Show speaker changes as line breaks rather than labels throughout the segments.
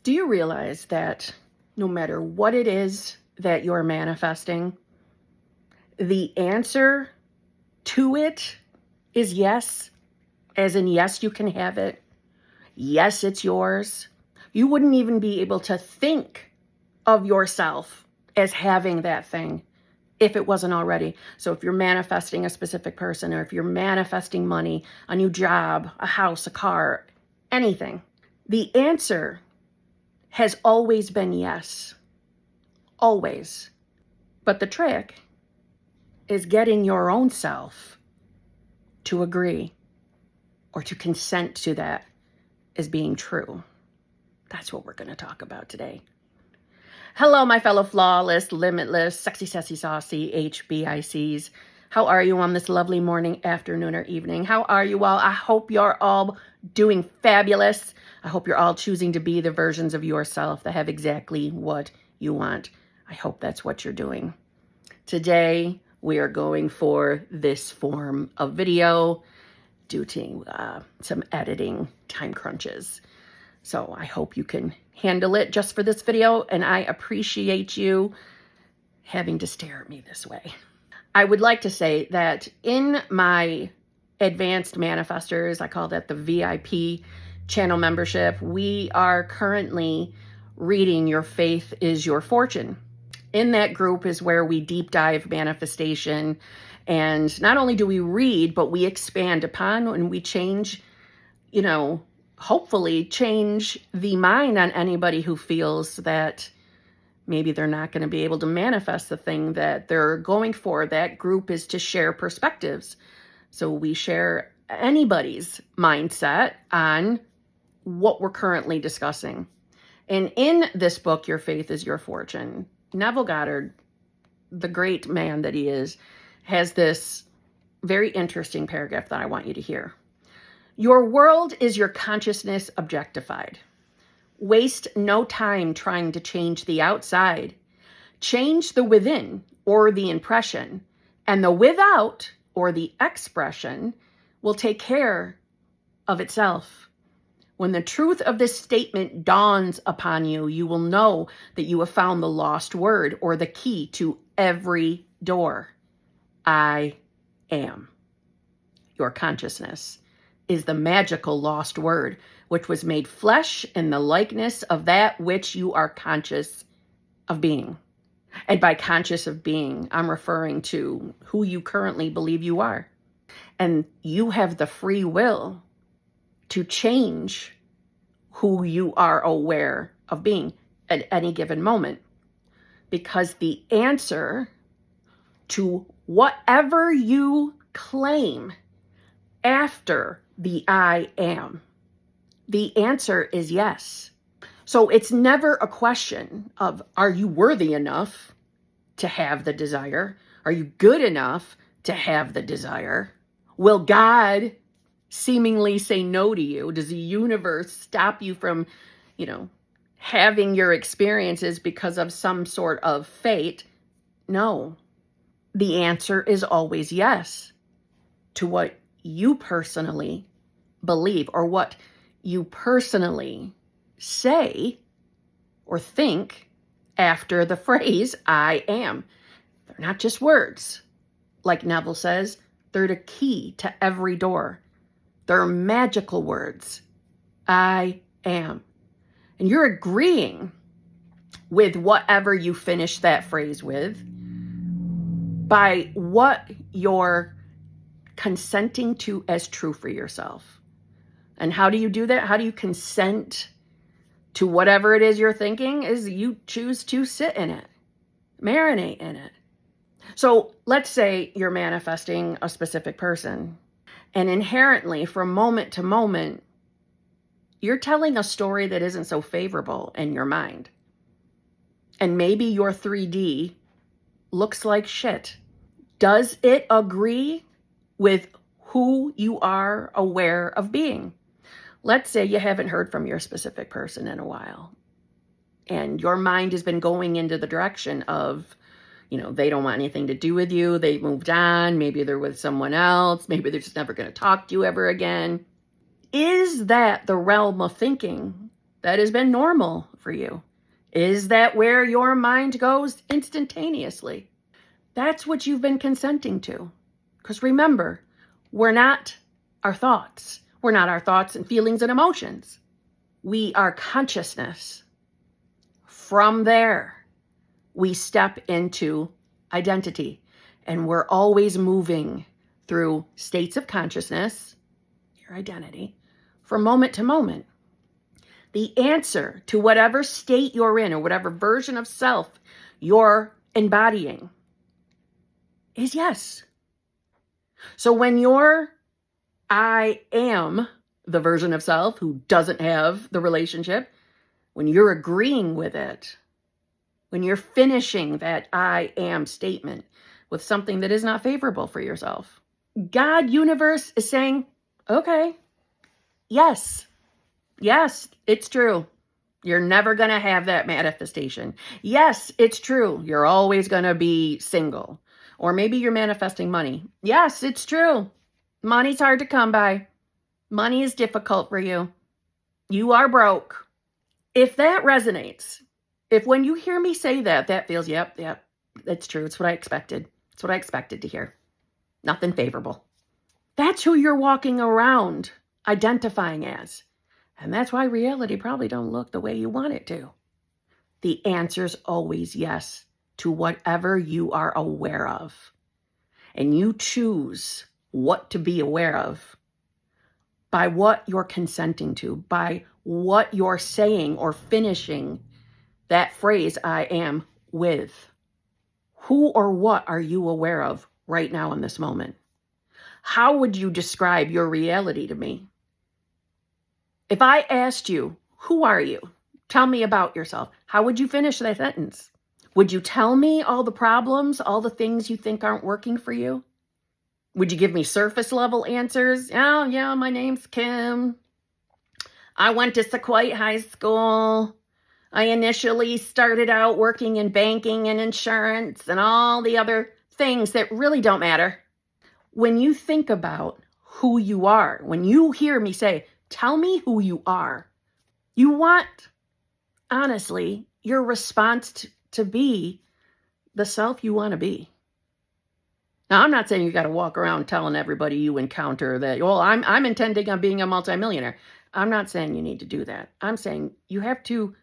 Do you realize that no matter what it is that you're manifesting, the answer to it is yes, as in yes, you can have it. Yes, it's yours. You wouldn't even be able to think of yourself as having that thing if it wasn't already. So if you're manifesting a specific person, or if you're manifesting money, a new job, a house, a car, anything, the answer has always been yes. Always. But the trick is getting your own self to agree or to consent to that as being true. That's what we're going to talk about today. Hello, my fellow flawless, limitless, sexy, sassy, saucy HBICs. How are you on this lovely morning, afternoon, or evening? How are you all? I hope you're all doing fabulous. I hope you're all choosing to be the versions of yourself that have exactly what you want. I hope that's what you're doing. Today, we are going for this form of video due to some editing time crunches. So I hope you can handle it just for this video, and I appreciate you having to stare at me this way. I would like to say that in my advanced manifestors, I call that the VIP channel membership, we are currently reading Your Faith is Your Fortune. In that group is where we deep dive manifestation, and not only do we read, but we expand upon and we change, hopefully change the mind on anybody who feels that maybe they're not going to be able to manifest the thing that they're going for. That group is to share perspectives. So we share anybody's mindset on what we're currently discussing. And in this book, Your Faith is Your Fortune, Neville Goddard, the great man that he is, has this very interesting paragraph that I want you to hear. Your world is your consciousness objectified. Waste no time trying to change the outside. Change the within, or the impression, and the without, or the expression, will take care of itself. When the truth of this statement dawns upon you, you will know that you have found the lost word, or the key to every door. I am. Your consciousness is the magical lost word, which was made flesh in the likeness of that which you are conscious of being. And by conscious of being, I'm referring to who you currently believe you are. And you have the free will to change who you are aware of being at any given moment. Because the answer to whatever you claim after the I am, the answer is yes. So it's never a question of, are you worthy enough to have the desire? Are you good enough to have the desire? Will God seemingly say no to you? Does the universe stop you from, having your experiences because of some sort of fate? No. The answer is always yes to what you personally believe, or what you personally say or think after the phrase, I am. They're not just words. Like Neville says, they're the key to every door. They're magical words. I am. And you're agreeing with whatever you finish that phrase with by what you're consenting to as true for yourself. And how do you do that? How do you consent to whatever it is you're thinking? Is you choose to sit in it, marinate in it. So let's say you're manifesting a specific person, and inherently, from moment to moment, you're telling a story that isn't so favorable in your mind. And maybe your 3D looks like shit. Does it agree with who you are aware of being? Let's say you haven't heard from your specific person in a while, and your mind has been going into the direction of, they don't want anything to do with you. They moved on. Maybe they're with someone else. Maybe they're just never going to talk to you ever again. Is that the realm of thinking that has been normal for you? Is that where your mind goes instantaneously? That's what you've been consenting to. Because remember, we're not our thoughts. We're not our thoughts and feelings and emotions. We are consciousness. From there, we step into identity. And we're always moving through states of consciousness, your identity, from moment to moment. The answer to whatever state you're in or whatever version of self you're embodying is yes. So when you're, I am the version of self who doesn't have the relationship, when you're agreeing with it, when you're finishing that I am statement with something that is not favorable for yourself, God, universe is saying, okay, yes, it's true. You're never going to have that manifestation. Yes, it's true. You're always going to be single. Or maybe you're manifesting money. Yes, it's true. Money's hard to come by. Money is difficult for you. You are broke. If that resonates, if when you hear me say that, that feels, yep, that's true. It's what I expected. It's what I expected to hear. Nothing favorable. That's who you're walking around identifying as. And that's why reality probably don't look the way you want it to. The answer's always yes to whatever you are aware of. And you choose what to be aware of by what you're consenting to, by what you're saying or finishing that phrase, I am, with. Who or what are you aware of right now in this moment? How would you describe your reality to me? If I asked you, who are you? Tell me about yourself. How would you finish that sentence? Would you tell me all the problems, all the things you think aren't working for you? Would you give me surface level answers? Oh, yeah, my name's Kim. I went to Sequoia High School. I initially started out working in banking and insurance and all the other things that really don't matter. When you think about who you are, when you hear me say, tell me who you are, you want, honestly, your response to be the self you want to be. Now, I'm not saying you got to walk around telling everybody you encounter that, well, I'm intending on being a multimillionaire. I'm not saying you need to do that. I'm saying you have to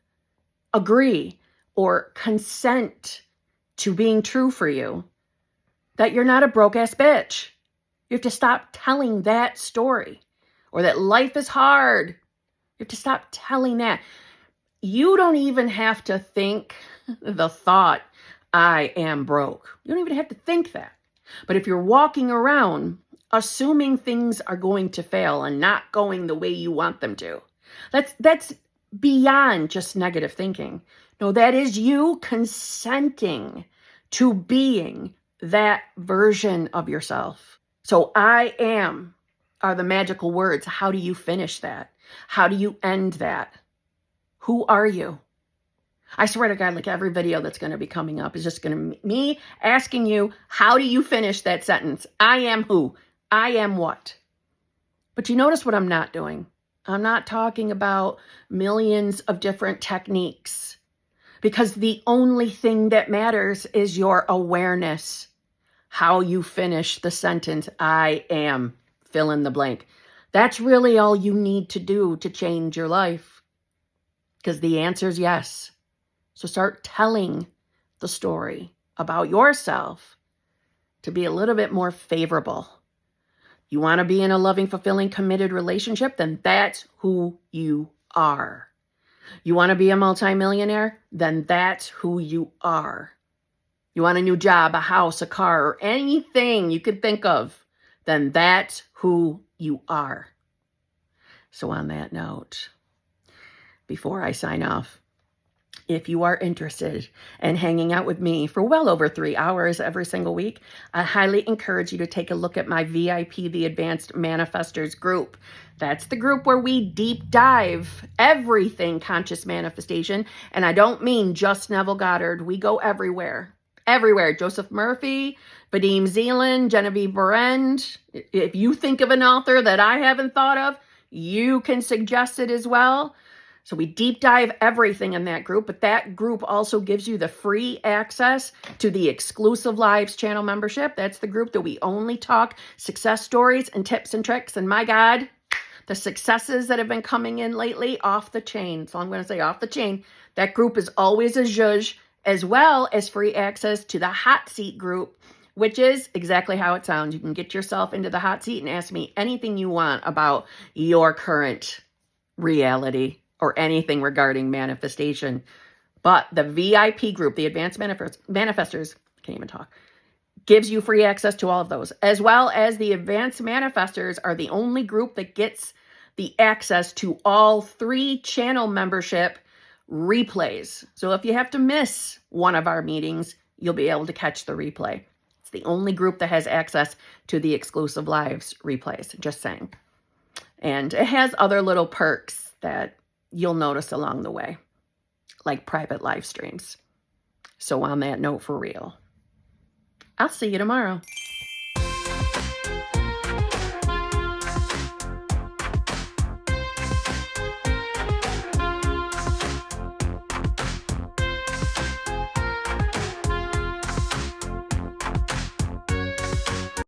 agree or consent to being true for you that you're not a broke-ass bitch. You have to stop telling that story. Or that life is hard. You have to stop telling that. You don't even have to think the thought, I am broke. You don't even have to think that. But if you're walking around assuming things are going to fail and not going the way you want them to, that's beyond just negative thinking. No, that is you consenting to being that version of yourself. So I am are the magical words. How do you finish that? How do you end that? Who are you? I swear to God, like every video that's going to be coming up is just going to be me asking you, how do you finish that sentence? I am who? I am what? But you notice what I'm not doing. I'm not talking about millions of different techniques because the only thing that matters is your awareness. How you finish the sentence, I am, fill in the blank. That's really all you need to do to change your life because the answer is yes. So start telling the story about yourself to be a little bit more favorable. You want to be in a loving, fulfilling, committed relationship? Then that's who you are. You want to be a multimillionaire? Then that's who you are. You want a new job, a house, a car, or anything you could think of? Then that's who you are. So on that note, before I sign off, if you are interested in hanging out with me for well over 3 hours every single week, I highly encourage you to take a look at my VIP, the Advanced Manifestors group. That's the group where we deep dive everything conscious manifestation. And I don't mean just Neville Goddard. We go everywhere. Everywhere. Joseph Murphy, Vadim Zeland, Genevieve Berend. If you think of an author that I haven't thought of, you can suggest it as well. So we deep dive everything in that group, but that group also gives you the free access to the exclusive lives channel membership. That's the group that we only talk success stories and tips and tricks. And my God, the successes that have been coming in lately, off the chain. So I'm going to say off the chain. That group is always a zhuzh, as well as free access to the hot seat group, which is exactly how it sounds. You can get yourself into the hot seat and ask me anything you want about your current reality or anything regarding manifestation. But the VIP group, the Advanced Manifestors, can't even talk, gives you free access to all of those, as well as the Advanced Manifestors are the only group that gets the access to all 3 channel membership replays. So if you have to miss one of our meetings, you'll be able to catch the replay. It's the only group that has access to the exclusive lives replays, just saying. And it has other little perks that you'll notice along the way, like private live streams. So on that note, for real, I'll see you tomorrow.